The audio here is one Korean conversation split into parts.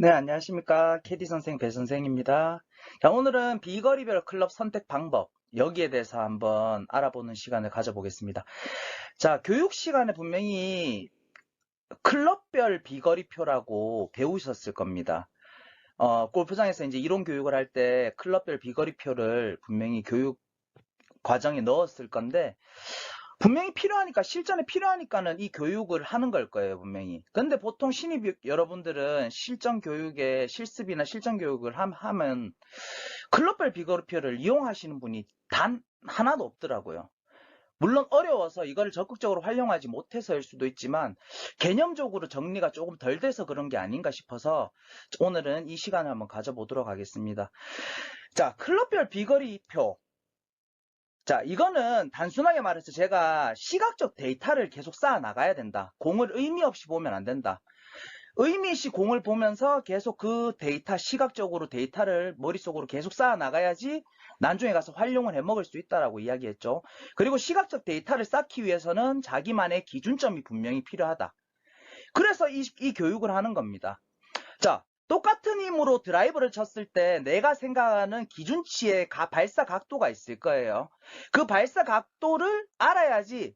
네, 안녕하십니까. 캐디 선생, 배 선생입니다. 자, 오늘은 비거리별 클럽 선택 방법, 여기에 대해서 한번 알아보는 시간을 가져보겠습니다. 자, 교육 시간에 분명히 클럽별 비거리표라고 배우셨을 겁니다. 골프장에서 이제 이론 교육을 할 때 클럽별 비거리표를 분명히 교육 과정에 넣었을 건데, 분명히 필요하니까, 실전에 필요하니까는 이 교육을 하는 걸 거예요, 분명히. 근데 보통 신입 여러분들은 실전 교육에 실습이나 실전 교육을 하면 클럽별 비거리표를 이용하시는 분이 단 하나도 없더라고요. 물론 어려워서 이걸 적극적으로 활용하지 못해서일 수도 있지만 개념적으로 정리가 조금 덜 돼서 그런 게 아닌가 싶어서 오늘은 이 시간을 한번 가져보도록 하겠습니다. 자, 클럽별 비거리표. 자, 이거는 단순하게 말해서 제가 시각적 데이터를 계속 쌓아 나가야 된다. 공을 의미 없이 보면 안 된다. 의미 있이 공을 보면서 계속 그 데이터, 시각적으로 데이터를 머릿속으로 계속 쌓아 나가야지 나중에 가서 활용을 해 먹을 수 있다라고 이야기했죠. 그리고 시각적 데이터를 쌓기 위해서는 자기만의 기준점이 분명히 필요하다. 그래서 이 교육을 하는 겁니다. 자, 똑같은 힘으로 드라이브를 쳤을 때 내가 생각하는 기준치의 발사 각도가 있을 거예요. 그 발사 각도를 알아야지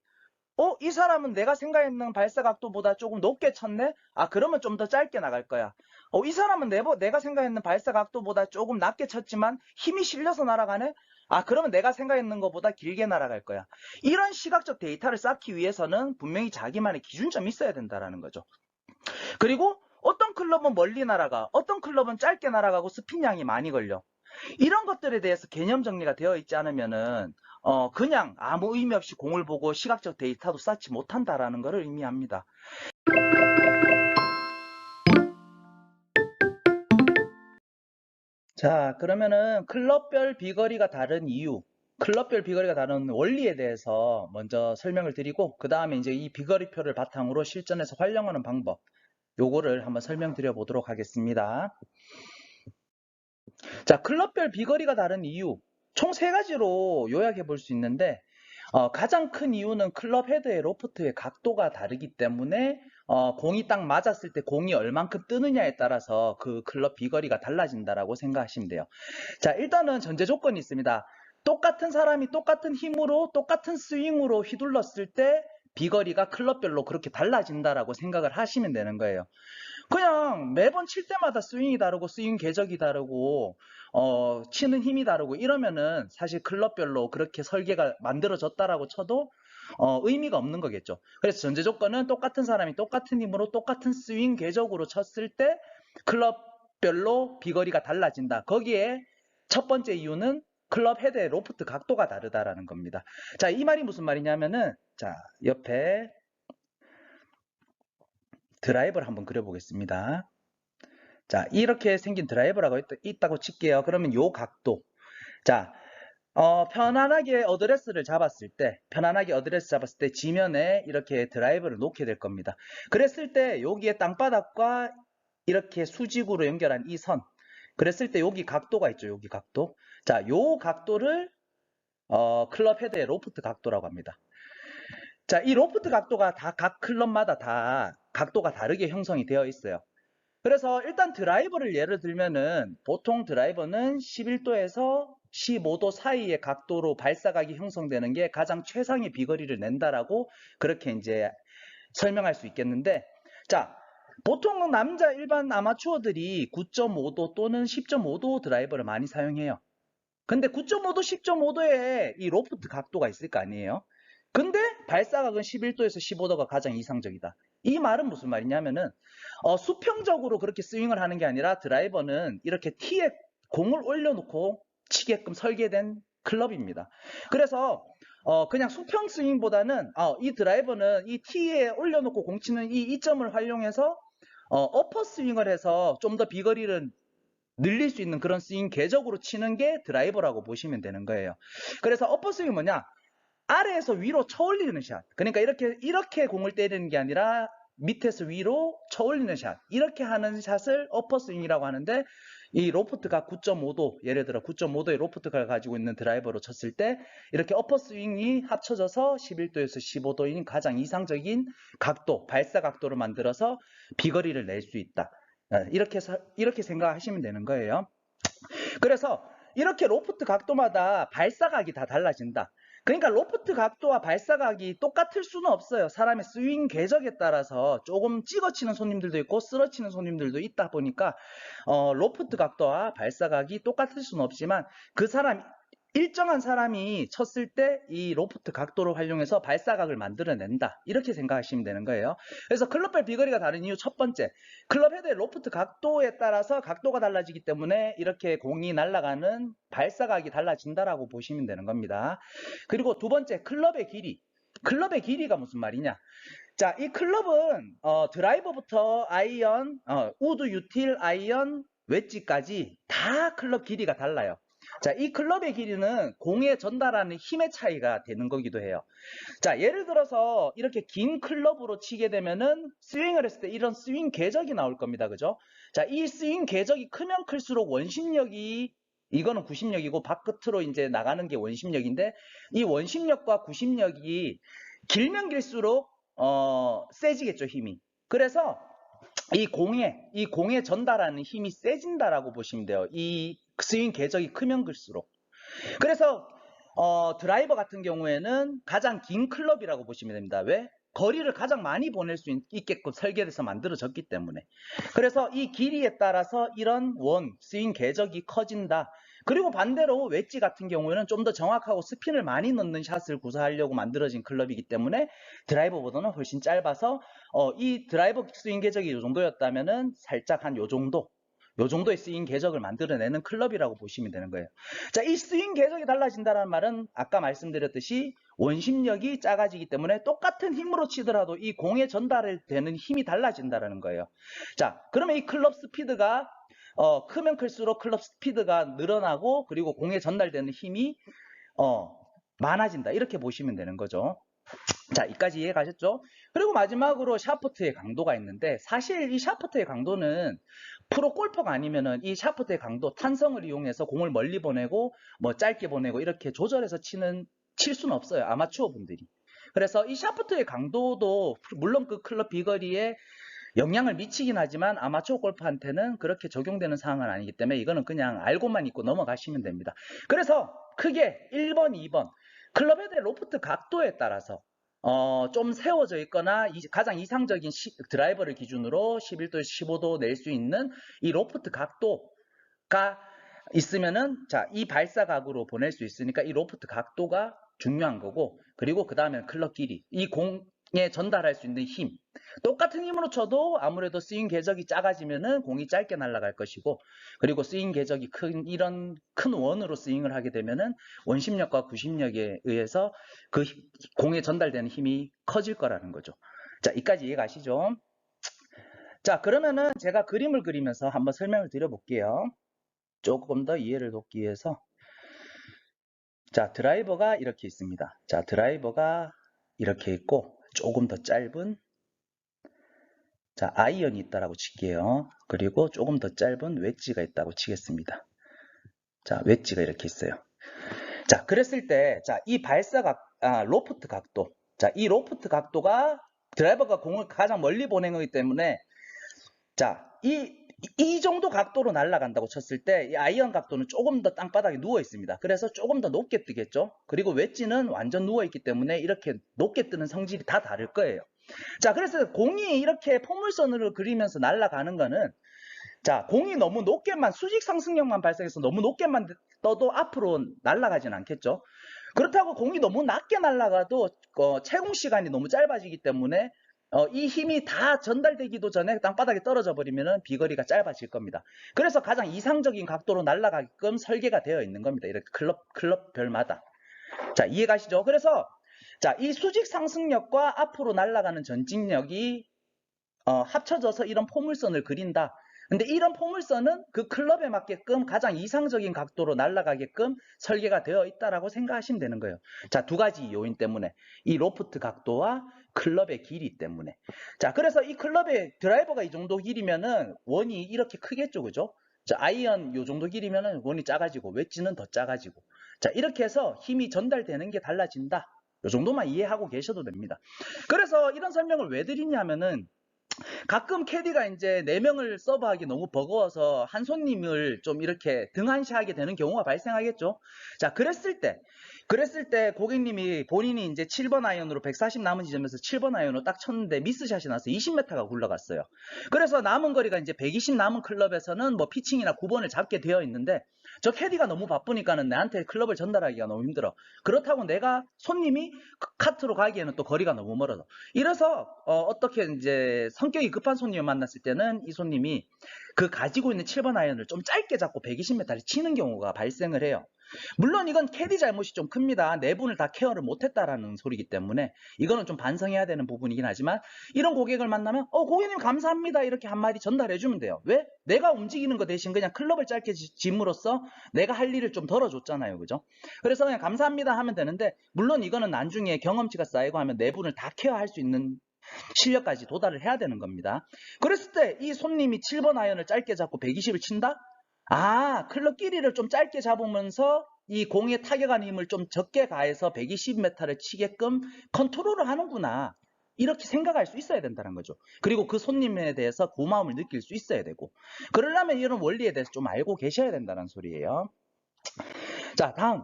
이 사람은 내가 생각했는 발사 각도보다 조금 높게 쳤네? 아, 그러면 좀 더 짧게 나갈 거야. 이 사람은 내가 생각했는 발사 각도보다 조금 낮게 쳤지만 힘이 실려서 날아가네? 아, 그러면 내가 생각했는 것보다 길게 날아갈 거야. 이런 시각적 데이터를 쌓기 위해서는 분명히 자기만의 기준점이 있어야 된다는 거죠. 그리고 어떤 클럽은 멀리 날아가, 어떤 클럽은 짧게 날아가고 스핀량이 많이 걸려. 이런 것들에 대해서 개념 정리가 되어 있지 않으면은 그냥 아무 의미 없이 공을 보고 시각적 데이터도 쌓지 못한다라는 것을 의미합니다. 자, 그러면은 클럽별 비거리가 다른 이유, 클럽별 비거리가 다른 원리에 대해서 먼저 설명을 드리고 그 다음에 이제 이 비거리표를 바탕으로 실전에서 활용하는 방법, 요거를 한번 설명드려 보도록 하겠습니다. 자, 클럽별 비거리가 다른 이유, 총 세 가지로 요약해 볼 수 있는데 가장 큰 이유는 클럽 헤드의 로프트의 각도가 다르기 때문에 공이 딱 맞았을 때 공이 얼만큼 뜨느냐에 따라서 그 클럽 비거리가 달라진다라고 생각하시면 돼요. 자, 일단은 전제 조건이 있습니다. 똑같은 사람이 똑같은 힘으로 똑같은 스윙으로 휘둘렀을 때 비거리가 클럽별로 그렇게 달라진다라고 생각을 하시면 되는 거예요. 그냥 매번 칠 때마다 스윙이 다르고 스윙 궤적이 다르고 치는 힘이 다르고 이러면은 사실 클럽별로 그렇게 설계가 만들어졌다라고 쳐도 의미가 없는 거겠죠. 그래서 전제 조건은 똑같은 사람이 똑같은 힘으로 똑같은 스윙 궤적으로 쳤을 때 클럽별로 비거리가 달라진다. 거기에 첫 번째 이유는 클럽 헤드의 로프트 각도가 다르다라는 겁니다. 자, 이 말이 무슨 말이냐면은 자, 옆에 드라이버를 한번 그려보겠습니다. 자, 이렇게 생긴 드라이버라고 있다고 칠게요. 그러면 요 각도. 자, 편안하게 어드레스 잡았을 때 지면에 이렇게 드라이버를 놓게 될 겁니다. 그랬을 때 여기에 땅바닥과 이렇게 수직으로 연결한 이 선. 그랬을 때 여기 각도가 있죠. 여기 각도. 자, 요 각도를 클럽 헤드의 로프트 각도라고 합니다. 자, 이 로프트 각도가 다 각 클럽마다 다 각도가 다르게 형성이 되어 있어요. 그래서 일단 드라이버를 예를 들면은 보통 드라이버는 11도에서 15도 사이의 각도로 발사각이 형성되는 게 가장 최상의 비거리를 낸다라고 그렇게 이제 설명할 수 있겠는데, 자, 보통 남자 일반 아마추어들이 9.5도 또는 10.5도 드라이버를 많이 사용해요. 근데 9.5도, 10.5도에 이 로프트 각도가 있을 거 아니에요? 근데 발사각은 11도에서 15도가 가장 이상적이다. 이 말은 무슨 말이냐면은 수평적으로 그렇게 스윙을 하는 게 아니라 드라이버는 이렇게 티에 공을 올려놓고 치게끔 설계된 클럽입니다. 그래서 그냥 수평 스윙보다는 이 드라이버는 이 티에 올려놓고 공 치는 이 이점을 활용해서 어퍼 스윙을 해서 좀 더 비거리를 늘릴 수 있는 그런 스윙 궤적으로 치는 게 드라이버라고 보시면 되는 거예요. 그래서 어퍼 스윙이 뭐냐? 아래에서 위로 쳐올리는 샷. 그러니까 이렇게 공을 때리는 게 아니라 밑에서 위로 쳐올리는 샷. 이렇게 하는 샷을 어퍼 스윙이라고 하는데 이 로프트가 9.5도, 예를 들어 9.5도의 로프트가 가지고 있는 드라이버로 쳤을 때 이렇게 어퍼 스윙이 합쳐져서 11도에서 15도인 가장 이상적인 각도, 발사 각도를 만들어서 비거리를 낼 수 있다. 이렇게 생각하시면 되는 거예요. 그래서 이렇게 로프트 각도마다 발사각이 다 달라진다. 그러니까 로프트 각도와 발사각이 똑같을 수는 없어요. 사람의 스윙 궤적에 따라서 조금 찍어치는 손님들도 있고 쓰러치는 손님들도 있다 보니까 로프트 각도와 발사각이 똑같을 수는 없지만 그 사람 일정한 사람이 쳤을 때 이 로프트 각도를 활용해서 발사각을 만들어낸다. 이렇게 생각하시면 되는 거예요. 그래서 클럽별 비거리가 다른 이유 첫 번째, 클럽 헤드의 로프트 각도에 따라서 각도가 달라지기 때문에 이렇게 공이 날아가는 발사각이 달라진다라고 보시면 되는 겁니다. 그리고 두 번째, 클럽의 길이. 클럽의 길이가 무슨 말이냐? 자, 이 클럽은 드라이버부터 아이언, 우드, 유틸, 아이언, 웨지까지 다 클럽 길이가 달라요. 자, 이 클럽의 길이는 공에 전달하는 힘의 차이가 되는 거기도 해요. 자, 예를 들어서 이렇게 긴 클럽으로 치게 되면은 스윙을 했을 때 이런 스윙 궤적이 나올 겁니다. 그죠? 자, 이 스윙 궤적이 크면 클수록 원심력이 이거는 구심력이고 바깥으로 이제 나가는 게 원심력인데 이 원심력과 구심력이 길면 길수록 세지겠죠, 힘이. 그래서 이 공에 전달하는 힘이 세진다라고 보시면 돼요. 이 스윙 궤적이 크면 클수록. 그래서 드라이버 같은 경우에는 가장 긴 클럽이라고 보시면 됩니다. 왜? 거리를 가장 많이 보낼 수 있게끔 설계돼서 만들어졌기 때문에. 그래서 이 길이에 따라서 이런 스윙 궤적이 커진다. 그리고 반대로 웨지 같은 경우에는 좀 더 정확하고 스핀을 많이 넣는 샷을 구사하려고 만들어진 클럽이기 때문에 드라이버보다는 훨씬 짧아서 이 드라이버 스윙 궤적이 이 정도였다면은 살짝 한 요 정도의 스윙 궤적을 만들어내는 클럽이라고 보시면 되는 거예요. 자, 이 스윙 궤적이 달라진다는 말은 아까 말씀드렸듯이 원심력이 작아지기 때문에 똑같은 힘으로 치더라도 이 공에 전달되는 힘이 달라진다는 거예요. 자, 그러면 이 클럽 스피드가 크면 클수록 클럽 스피드가 늘어나고 그리고 공에 전달되는 힘이 많아진다. 이렇게 보시면 되는 거죠. 자, 여기까지 이해 가셨죠? 그리고 마지막으로 샤프트의 강도가 있는데 사실 이 샤프트의 강도는 프로 골퍼가 아니면은 이 샤프트의 강도 탄성을 이용해서 공을 멀리 보내고 뭐 짧게 보내고 이렇게 조절해서 칠 수는 없어요. 아마추어 분들이. 그래서 이 샤프트의 강도도 물론 그 클럽 비거리에 영향을 미치긴 하지만 아마추어 골퍼한테는 그렇게 적용되는 사항은 아니기 때문에 이거는 그냥 알고만 있고 넘어가시면 됩니다. 그래서 크게 1번, 2번 클럽 헤드의 로프트 각도에 따라서 좀 세워져 있거나 가장 이상적인 드라이버를 기준으로 11도에서 15도 낼 수 있는 이 로프트 각도가 있으면은 자, 이 발사각으로 보낼 수 있으니까 이 로프트 각도가 중요한 거고 그리고 그 다음에 클럽 길이 이 공에 전달할 수 있는 힘 똑같은 힘으로 쳐도 아무래도 스윙 궤적이 작아지면은 공이 짧게 날아갈 것이고 그리고 스윙 궤적이 이런 큰 원으로 스윙을 하게 되면은 원심력과 구심력에 의해서 그 공에 전달되는 힘이 커질 거라는 거죠. 자, 여기까지 이해 가시죠? 자, 그러면은 제가 그림을 그리면서 한번 설명을 드려볼게요. 조금 더 이해를 돕기 위해서. 자, 드라이버가 이렇게 있습니다. 자, 드라이버가 이렇게 있고 조금 더 짧은 자, 아이언이 있다라고 칠게요. 그리고 조금 더 짧은 웨지가 있다고 치겠습니다. 자, 웨지가 이렇게 있어요. 자, 그랬을 때, 자, 이 로프트 각도. 자, 이 로프트 각도가 드라이버가 공을 가장 멀리 보낸 거기 때문에, 자, 이 정도 각도로 날아간다고 쳤을 때, 이 아이언 각도는 조금 더 땅바닥에 누워 있습니다. 그래서 조금 더 높게 뜨겠죠? 그리고 웨지는 완전 누워 있기 때문에 이렇게 높게 뜨는 성질이 다 다를 거예요. 자, 그래서 공이 이렇게 포물선으로 그리면서 날아가는 거는 자, 공이 너무 높게만 수직 상승력만 발생해서 너무 높게만 떠도 앞으로 날아가진 않겠죠. 그렇다고 공이 너무 낮게 날아가도 채공 시간이 너무 짧아지기 때문에 이 힘이 다 전달되기도 전에 땅바닥에 떨어져 버리면 비거리가 짧아질 겁니다. 그래서 가장 이상적인 각도로 날아가게끔 설계가 되어 있는 겁니다. 이렇게 클럽별마다. 자, 이해가시죠? 그래서 자, 이 수직 상승력과 앞으로 날아가는 전직력이 합쳐져서 이런 포물선을 그린다. 근데 이런 포물선은 그 클럽에 맞게끔 가장 이상적인 각도로 날아가게끔 설계가 되어 있다라고 생각하시면 되는 거예요. 자, 두 가지 요인 때문에 이 로프트 각도와 클럽의 길이 때문에. 자, 그래서 이 클럽의 드라이버가 이 정도 길이면은 원이 이렇게 크겠죠, 그죠? 자, 아이언 요 정도 길이면은 원이 작아지고 웨지는 더 작아지고. 자, 이렇게 해서 힘이 전달되는 게 달라진다. 요 정도만 이해하고 계셔도 됩니다. 그래서 이런 설명을 왜 드리냐면은 가끔 캐디가 이제 4명을 서브하기 너무 버거워서 한 손님을 좀 이렇게 등한시하게 되는 경우가 발생하겠죠. 자, 그랬을 때 고객님이 본인이 이제 7번 아이언으로 140 남은 지점에서 7번 아이언으로 딱 쳤는데 미스샷이 나서 20m가 굴러갔어요. 그래서 남은 거리가 이제 120 남은 클럽에서는 뭐 피칭이나 9번을 잡게 되어 있는데 저 캐디가 너무 바쁘니까는 내한테 클럽을 전달하기가 너무 힘들어. 그렇다고 내가 손님이 카트로 가기에는 또 거리가 너무 멀어서. 이래서 어떻게 이제 성격이 급한 손님을 만났을 때는 이 손님이 그 가지고 있는 7번 아이언을 좀 짧게 잡고 120m를 치는 경우가 발생을 해요. 물론 이건 캐디 잘못이 좀 큽니다. 네 분을 다 케어를 못했다라는 소리이기 때문에 이거는 좀 반성해야 되는 부분이긴 하지만 이런 고객을 만나면 고객님 감사합니다 이렇게 한마디 전달해주면 돼요. 왜? 내가 움직이는 거 대신 그냥 클럽을 짧게 짐으로써 내가 할 일을 좀 덜어줬잖아요. 그죠? 그래서 그냥 감사합니다 하면 되는데 물론 이거는 나중에 경험치가 쌓이고 하면 네 분을 다 케어할 수 있는 실력까지 도달을 해야 되는 겁니다. 그랬을 때 이 손님이 7번 아이언을 짧게 잡고 120을 친다? 클럽 길이를 좀 짧게 잡으면서 이 공의 타격하는 힘을 좀 적게 가해서 120m를 치게끔 컨트롤을 하는구나. 이렇게 생각할 수 있어야 된다는 거죠. 그리고 그 손님에 대해서 고마움을 느낄 수 있어야 되고. 그러려면 이런 원리에 대해서 좀 알고 계셔야 된다는 소리예요. 자, 다음.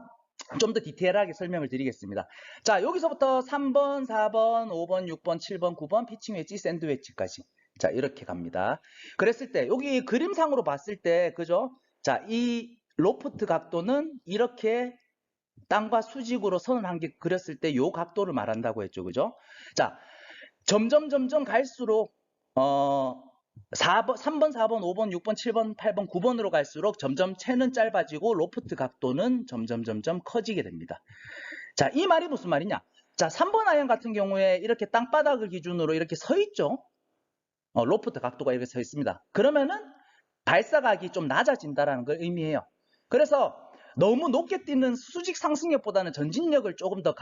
좀 더 디테일하게 설명을 드리겠습니다. 자, 여기서부터 3번, 4번, 5번, 6번, 7번, 9번 피칭 웨지, 샌드 웨지까지. 자, 이렇게 갑니다. 그랬을 때 여기 그림상으로 봤을 때 그죠? 자, 이 로프트 각도는 이렇게 땅과 수직으로 선을 한 개 그렸을 때 이 각도를 말한다고 했죠. 그죠? 자, 점점 갈수록 3번, 4번, 5번, 6번, 7번, 8번, 9번으로 갈수록 점점 채는 짧아지고 로프트 각도는 점점 커지게 됩니다. 자, 이 말이 무슨 말이냐? 자, 3번 아이언 같은 경우에 이렇게 땅바닥을 기준으로 이렇게 서 있죠. 로프트 각도가 이렇게 서 있습니다. 그러면은 발사각이 좀 낮아진다라는 걸 의미해요. 그래서 너무 높게 뛰는 수직 상승력보다는 전진력을 조금 더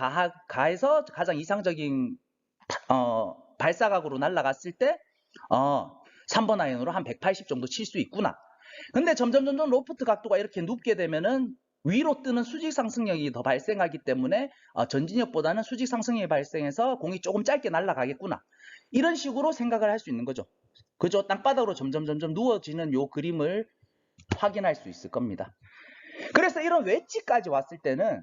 가해서 가장 이상적인 발사각으로 날아갔을 때 3번 아이언으로 한 180 정도 칠 수 있구나. 근데 점점 로프트 각도가 이렇게 눕게 되면은 위로 뜨는 수직 상승력이 더 발생하기 때문에 전진력보다는 수직 상승력이 발생해서 공이 조금 짧게 날아가겠구나. 이런 식으로 생각을 할 수 있는 거죠. 그죠? 땅바닥으로 점점 누워지는 요 그림을 확인할 수 있을 겁니다. 그래서 이런 웨지까지 왔을 때는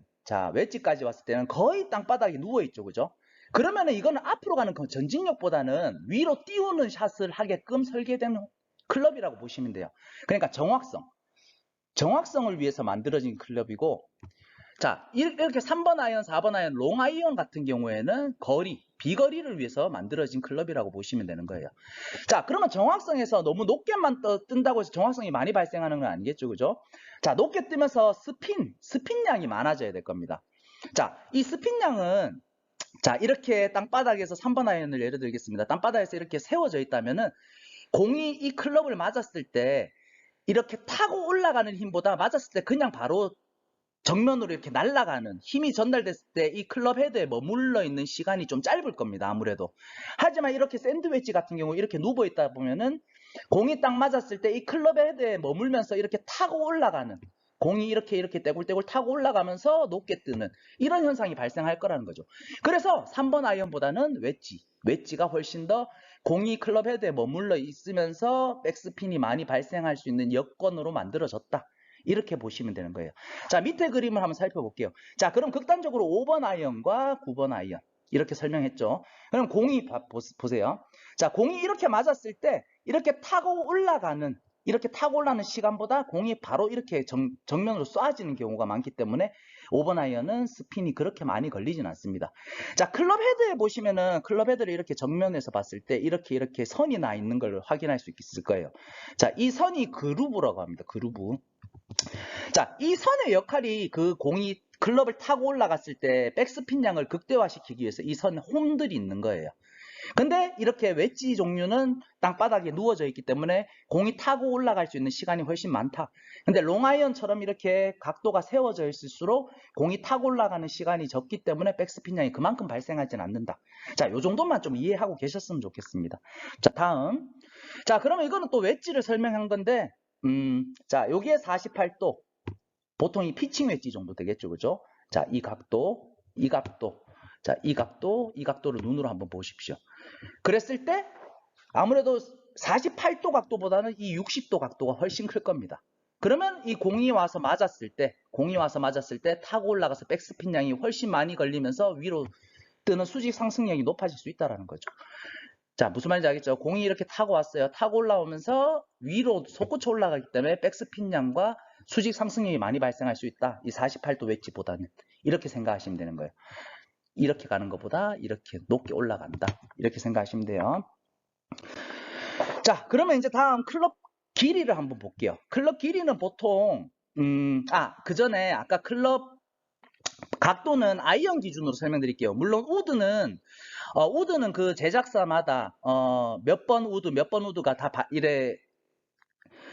거의 땅바닥에 누워있죠. 그죠? 그러면은 이거는 앞으로 가는 전진력보다는 위로 띄우는 샷을 하게끔 설계된 클럽이라고 보시면 돼요. 그러니까 정확성을 위해서 만들어진 클럽이고, 자, 이렇게 3번 아이언, 4번 아이언, 롱 아이언 같은 경우에는 비거리를 위해서 만들어진 클럽이라고 보시면 되는 거예요. 자, 그러면 정확성에서 너무 높게만 뜬다고 해서 정확성이 많이 발생하는 건 아니겠죠. 그죠? 자, 높게 뜨면서 스핀량이 많아져야 될 겁니다. 자, 이 스핀량은 자, 이렇게 땅바닥에서 3번 아이언을 예를 들겠습니다. 땅바닥에서 이렇게 세워져 있다면은 공이 이 클럽을 맞았을 때 이렇게 타고 올라가는 힘보다 맞았을 때 그냥 바로 정면으로 이렇게 날아가는 힘이 전달됐을 때 이 클럽 헤드에 머물러 있는 시간이 좀 짧을 겁니다. 아무래도. 하지만 이렇게 샌드웨지 같은 경우 이렇게 누워 있다 보면은 공이 딱 맞았을 때 이 클럽 헤드에 머물면서 이렇게 타고 올라가는 공이 이렇게 떼굴떼굴 타고 올라가면서 높게 뜨는 이런 현상이 발생할 거라는 거죠. 그래서 3번 아이언보다는 웨지가 훨씬 더 공이 클럽 헤드에 머물러 있으면서 백스핀이 많이 발생할 수 있는 여건으로 만들어졌다. 이렇게 보시면 되는 거예요. 자, 밑에 그림을 한번 살펴볼게요. 자, 그럼 극단적으로 5번 아이언과 9번 아이언 이렇게 설명했죠. 그럼 공이 보세요. 자, 공이 이렇게 맞았을 때 이렇게 타고 올라가는 시간보다 공이 바로 이렇게 정면으로 쏴지는 경우가 많기 때문에 5번 아이언은 스핀이 그렇게 많이 걸리진 않습니다. 자, 클럽 헤드에 보시면은 클럽 헤드를 이렇게 정면에서 봤을 때 이렇게 선이 나 있는 걸 확인할 수 있을 거예요. 자, 이 선이 그루브라고 합니다. 그루브. 자, 이 선의 역할이 그 공이 클럽을 타고 올라갔을 때 백스핀량을 극대화시키기 위해서 이 선 홈들이 있는 거예요. 근데 이렇게 웨지 종류는 땅바닥에 누워져 있기 때문에 공이 타고 올라갈 수 있는 시간이 훨씬 많다. 근데 롱아이언처럼 이렇게 각도가 세워져 있을수록 공이 타고 올라가는 시간이 적기 때문에 백스핀량이 그만큼 발생하지는 않는다. 자, 요 정도만 좀 이해하고 계셨으면 좋겠습니다. 자, 다음. 자, 그러면 이거는 또 웨지를 설명한 건데, 자, 여기에 48도. 보통 이 피칭 웨지 정도 되겠죠. 그죠? 자, 이 각도. 자, 이 각도를 눈으로 한번 보십시오. 그랬을 때 아무래도 48도 각도보다는 이 60도 각도가 훨씬 클 겁니다. 그러면 이 공이 와서 맞았을 때 타고 올라가서 백스핀 양이 훨씬 많이 걸리면서 위로 뜨는 수직 상승력이 높아질 수 있다는 거죠. 자, 무슨 말인지 알겠죠? 공이 이렇게 타고 왔어요. 타고 올라오면서 위로 솟구쳐 올라가기 때문에 백스핀 양과 수직 상승력이 많이 발생할 수 있다. 이 48도 웨지보다는. 이렇게 생각하시면 되는 거예요. 이렇게 가는 것보다 이렇게 높게 올라간다. 이렇게 생각하시면 돼요. 자, 그러면 이제 다음 클럽 길이를 한번 볼게요. 클럽 길이는 보통 그 전에 아까 클럽 각도는 아이언 기준으로 설명드릴게요. 물론 우드는 그 제작사마다 몇 번 우드가 다 이래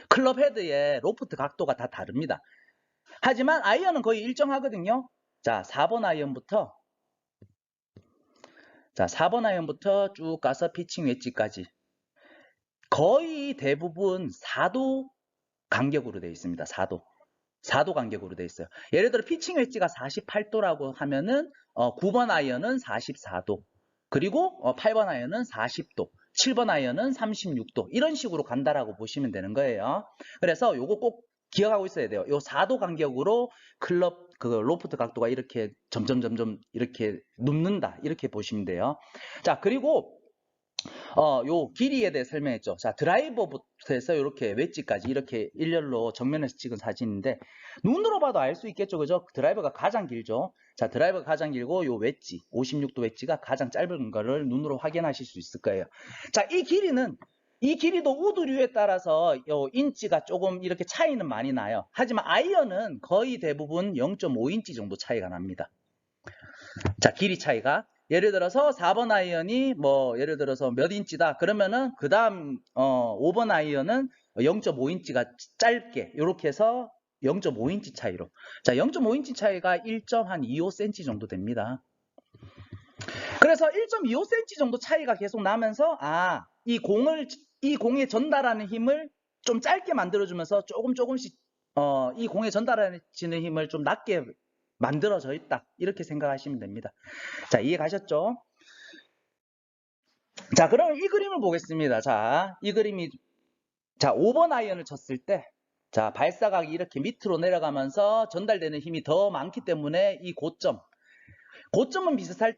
클럽 헤드의 로프트 각도가 다 다릅니다. 하지만 아이언은 거의 일정하거든요. 자, 4번 아이언부터 쭉 가서 피칭 웨지까지 거의 대부분 4도 간격으로 되어 있습니다. 4도 간격으로 되어 있어요. 예를 들어 피칭 웨지가 48도라고 하면은 9번 아이언은 44도, 그리고 8번 아이언은 40도, 7번 아이언은 36도 이런 식으로 간다라고 보시면 되는 거예요. 그래서 요거 꼭 기억하고 있어야 돼요. 요 4도 간격으로 클럽 그 로프트 각도가 이렇게 점점 이렇게 눕는다 이렇게 보시면 돼요. 자, 그리고 요 길이에 대해 설명했죠. 자, 드라이버부터 해서 이렇게 웨지까지 이렇게 일렬로 정면에서 찍은 사진인데 눈으로 봐도 알 수 있겠죠. 그죠? 드라이버가 가장 길죠. 자, 드라이버가 가장 길고 요 웨지, 56도 웨지가 가장 짧은 거를 눈으로 확인하실 수 있을 거예요. 자, 이 길이도 우드류에 따라서 요 인치가 조금 이렇게 차이는 많이 나요. 하지만 아이언은 거의 대부분 0.5인치 정도 차이가 납니다. 자, 길이 차이가. 예를 들어서 4번 아이언이 예를 들어서 몇 인치다 그러면은 그 다음 5번 아이언은 0.5인치가 짧게 이렇게 해서 0.5인치 차이로. 자, 0.5인치 차이가 1.25cm 정도 됩니다. 그래서 1.25cm 정도 차이가 계속 나면서 이 공에 전달하는 힘을 좀 짧게 만들어주면서 조금씩 이 공에 전달하는 힘을 좀 낮게 만들어져 있다. 이렇게 생각하시면 됩니다. 자, 이해 가셨죠? 자, 그럼 이 그림을 보겠습니다. 자, 이 그림이, 자, 5번 아이언을 쳤을 때, 자, 발사각이 이렇게 밑으로 내려가면서 전달되는 힘이 더 많기 때문에 이 고점은 비슷할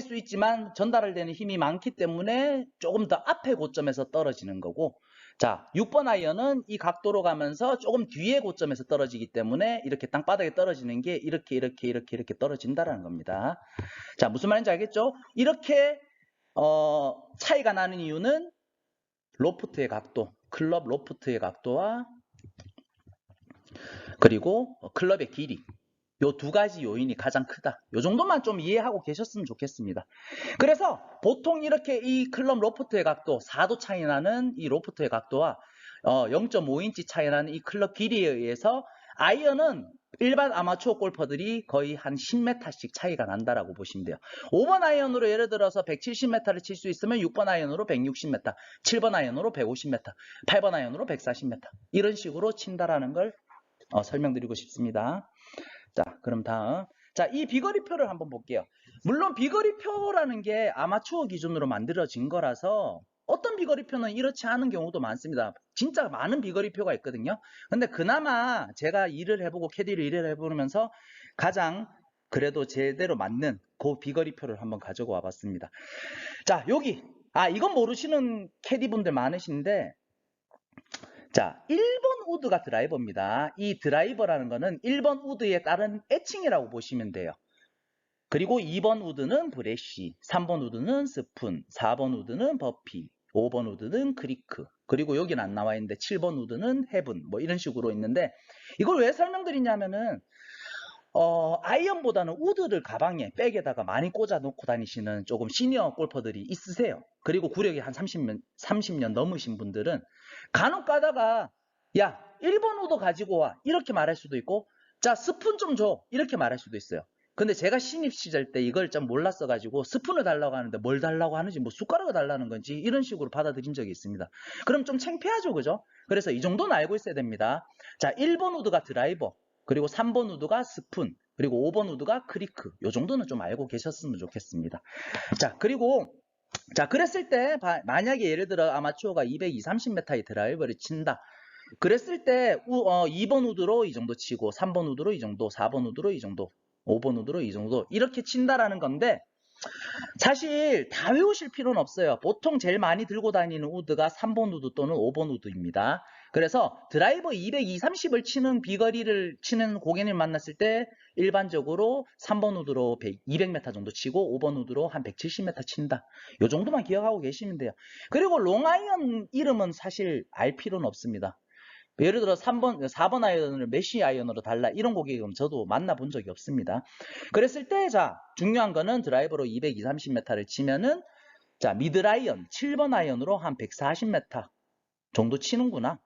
수 있지만 전달되는 힘이 많기 때문에 조금 더 앞에 고점에서 떨어지는 거고, 자, 6번 아이언은 이 각도로 가면서 조금 뒤에 고점에서 떨어지기 때문에 이렇게 땅바닥에 떨어지는 게 이렇게 떨어진다는 겁니다. 자, 무슨 말인지 알겠죠? 이렇게 차이가 나는 이유는 로프트의 각도, 클럽 로프트의 각도와 그리고 클럽의 길이, 요 두 가지 요인이 가장 크다. 요 정도만 좀 이해하고 계셨으면 좋겠습니다. 그래서 보통 이렇게 이 클럽 로프트의 각도, 4도 차이 나는 이 로프트의 각도와 0.5인치 차이 나는 이 클럽 길이에 의해서 아이언은 일반 아마추어 골퍼들이 거의 한 10m씩 차이가 난다라고 보시면 돼요. 5번 아이언으로 예를 들어서 170m를 칠 수 있으면 6번 아이언으로 160m, 7번 아이언으로 150m, 8번 아이언으로 140m 이런 식으로 친다라는 걸 설명드리고 싶습니다. 자, 그럼 다음. 자, 이 비거리표를 한번 볼게요. 물론 비거리표라는 게 아마추어 기준으로 만들어진 거라서 어떤 비거리표는 이렇지 않은 경우도 많습니다. 진짜 많은 비거리표가 있거든요. 근데 그나마 제가 일을 해보고 캐디를 일을 해보면서 가장 그래도 제대로 맞는 그 비거리표를 한번 가지고 와봤습니다. 자, 여기 이건 모르시는 캐디분들 많으신데 자, 1번 우드가 드라이버입니다. 이 드라이버라는 거는 1번 우드에 따른 애칭이라고 보시면 돼요. 그리고 2번 우드는 브래쉬, 3번 우드는 스푼, 4번 우드는 버피, 5번 우드는 크리크, 그리고 여기는 안 나와 있는데 7번 우드는 헤븐, 이런 식으로 있는데 이걸 왜 설명드리냐면은 아이언보다는 우드를 가방에, 백에다가 많이 꽂아 놓고 다니시는 조금 시니어 골퍼들이 있으세요. 그리고 구력이 한 30년 넘으신 분들은 간혹 가다가, 야, 1번 우드 가지고 와. 이렇게 말할 수도 있고, 자, 스푼 좀 줘. 이렇게 말할 수도 있어요. 근데 제가 신입 시절 때 이걸 좀 몰랐어가지고 스푼을 달라고 하는데 뭘 달라고 하는지, 숟가락을 달라는 건지 이런 식으로 받아들인 적이 있습니다. 그럼 좀 창피하죠, 그죠? 그래서 이 정도는 알고 있어야 됩니다. 자, 1번 우드가 드라이버, 그리고 3번 우드가 스푼, 그리고 5번 우드가 크리크. 요 정도는 좀 알고 계셨으면 좋겠습니다. 자, 그리고 자, 그랬을 때 만약에 예를 들어 아마추어가 220, 30m의 드라이버를 친다. 그랬을 때 2번 우드로 이 정도 치고 3번 우드로 이 정도, 4번 우드로 이 정도, 5번 우드로 이 정도 이렇게 친다라는 건데 사실 다 외우실 필요는 없어요. 보통 제일 많이 들고 다니는 우드가 3번 우드 또는 5번 우드입니다. 그래서 드라이버 220, 30을 치는 비거리를 치는 고객님 만났을 때 일반적으로 3번 우드로 200m 정도 치고 5번 우드로 한 170m 친다. 이 정도만 기억하고 계시면 돼요. 그리고 롱아이언 이름은 사실 알 필요는 없습니다. 예를 들어 4번 아이언을 메쉬 아이언으로 달라 이런 고객은 저도 만나본 적이 없습니다. 그랬을 때 자, 중요한 거는 드라이버로 220, 30m를 치면은 자, 미들 아이언 7번 아이언으로 한 140m 정도 치는구나.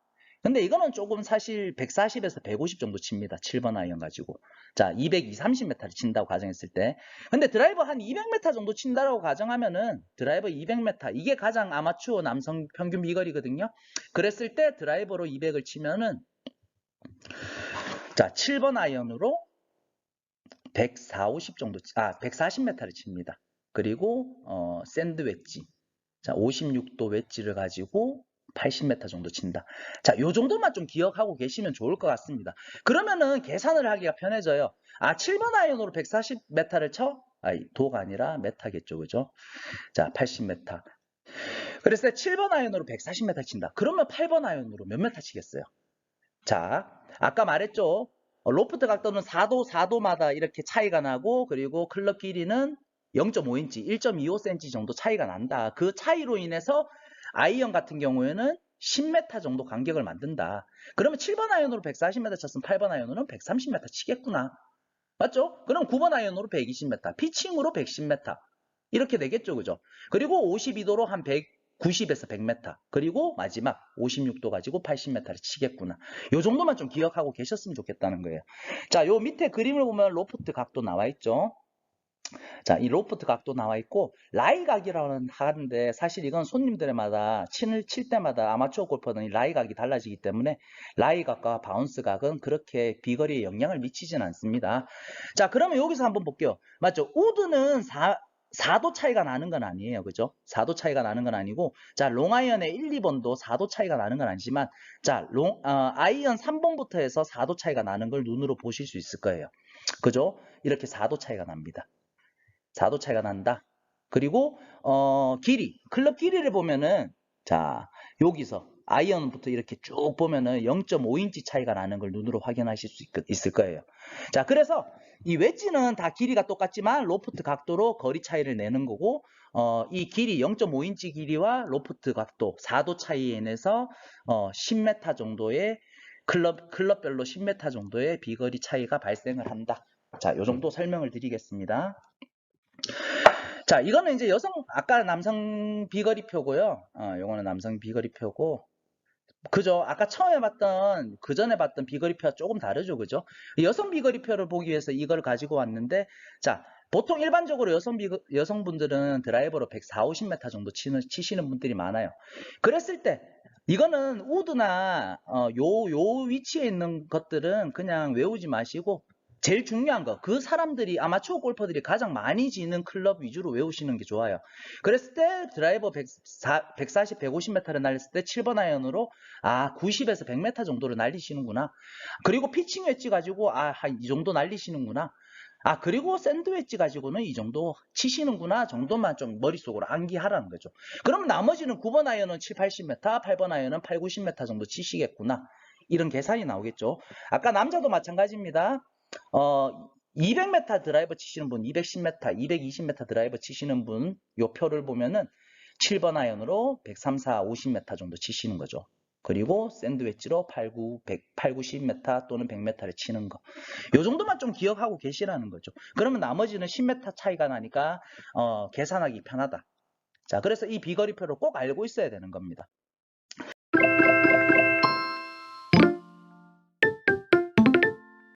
근데 이거는 조금 사실 140에서 150 정도 칩니다. 7번 아이언 가지고. 자, 220, 30m를 친다고 가정했을 때. 근데 드라이버 한 200m 정도 친다고 가정하면은 드라이버 200m 이게 가장 아마추어 남성 평균 비거리거든요. 그랬을 때 드라이버로 200을 치면은 자, 7번 아이언으로 140, 50 정도 140m를 칩니다. 그리고 샌드 웨지. 자, 56도 웨지를 가지고 80m 정도 친다. 자, 요 정도만 좀 기억하고 계시면 좋을 것 같습니다. 그러면은 계산을 하기가 편해져요. 7번 아이언으로 140m를 쳐? 도가 아니라 메타겠죠, 그죠? 자, 80m. 그래서 7번 아이언으로 140m 친다. 그러면 8번 아이언으로 몇 m 치겠어요? 자, 아까 말했죠. 로프트 각도는 4도마다 이렇게 차이가 나고, 그리고 클럽 길이는 0.5인치, 1.25cm 정도 차이가 난다. 그 차이로 인해서 아이언 같은 경우에는 10m 정도 간격을 만든다. 그러면 7번 아이언으로 140m 쳤으면 8번 아이언으로는 130m 치겠구나. 맞죠? 그럼 9번 아이언으로 120m, 피칭으로 110m. 이렇게 되겠죠, 그죠? 그리고 52도로 한 190에서 100m. 그리고 마지막 56도 가지고 80m를 치겠구나. 요 정도만 좀 기억하고 계셨으면 좋겠다는 거예요. 자, 요 밑에 그림을 보면 로프트 각도 나와 있죠. 자, 이 로프트 각도 나와 있고 라이 각이라는 하는데 사실 이건 손님들마다 칠 때마다 아마추어 골퍼는 라이 각이 달라지기 때문에 라이 각과 바운스 각은 그렇게 비거리에 영향을 미치진 않습니다. 자, 그러면 여기서 한번 볼게요. 맞죠? 우드는 4도 차이가 나는 건 아니에요. 그죠? 4도 차이가 나는 건 아니고, 자, 롱아이언의 1, 2번도 4도 차이가 나는 건 아니지만, 자, 아이언 3번부터 해서 4도 차이가 나는 걸 눈으로 보실 수 있을 거예요. 그죠? 이렇게 4도 차이가 납니다. 4도 차이가 난다. 그리고 길이, 클럽 길이를 보면은 자, 여기서 아이언부터 이렇게 쭉 보면은 0.5인치 차이가 나는 걸 눈으로 확인하실 수 있을 거예요. 자, 그래서 이 웨지는 다 길이가 똑같지만 로프트 각도로 거리 차이를 내는 거고 이 길이 0.5인치 길이와 로프트 각도 4도 차이에 인해서 10m 정도의 클럽별로 10m 정도의 비거리 차이가 발생을 한다. 자, 이 정도 설명을 드리겠습니다. 자, 이거는 이제 아까 남성 비거리표고요. 요거는 남성 비거리표고, 그죠? 아까 처음에 봤던, 그 전에 봤던 비거리표와 조금 다르죠, 그죠? 여성 비거리표를 보기 위해서 이걸 가지고 왔는데, 자, 보통 일반적으로 여성분들은 드라이버로 140, 50m 정도 치시는 분들이 많아요. 그랬을 때, 이거는 우드나, 요 위치에 있는 것들은 그냥 외우지 마시고, 제일 중요한 거, 그 사람들이 아마추어 골퍼들이 가장 많이 치는 클럽 위주로 외우시는 게 좋아요. 그랬을 때 드라이버 140, 150m를 날렸을 때 7번 아이언으로 90에서 100m 정도를 날리시는구나. 그리고 피칭 웨지 가지고 이 정도 날리시는구나. 그리고 샌드 웨지 가지고는 이 정도 치시는구나 정도만 좀 머릿속으로 암기하라는 거죠. 그럼 나머지는 9번 아이언은 7, 80m, 8번 아이언은 8, 90m 정도 치시겠구나. 이런 계산이 나오겠죠. 아까 남자도 마찬가지입니다. 200m 드라이버 치시는 분, 210m, 220m 드라이버 치시는 분, 요 표를 보면은 7번 아이언으로 134, 50m 정도 치시는 거죠. 그리고 샌드 웨지로 8, 90m 또는 100m를 치는 거. 요 정도만 좀 기억하고 계시라는 거죠. 그러면 나머지는 10m 차이가 나니까 계산하기 편하다. 자, 그래서 이 비거리표를 꼭 알고 있어야 되는 겁니다.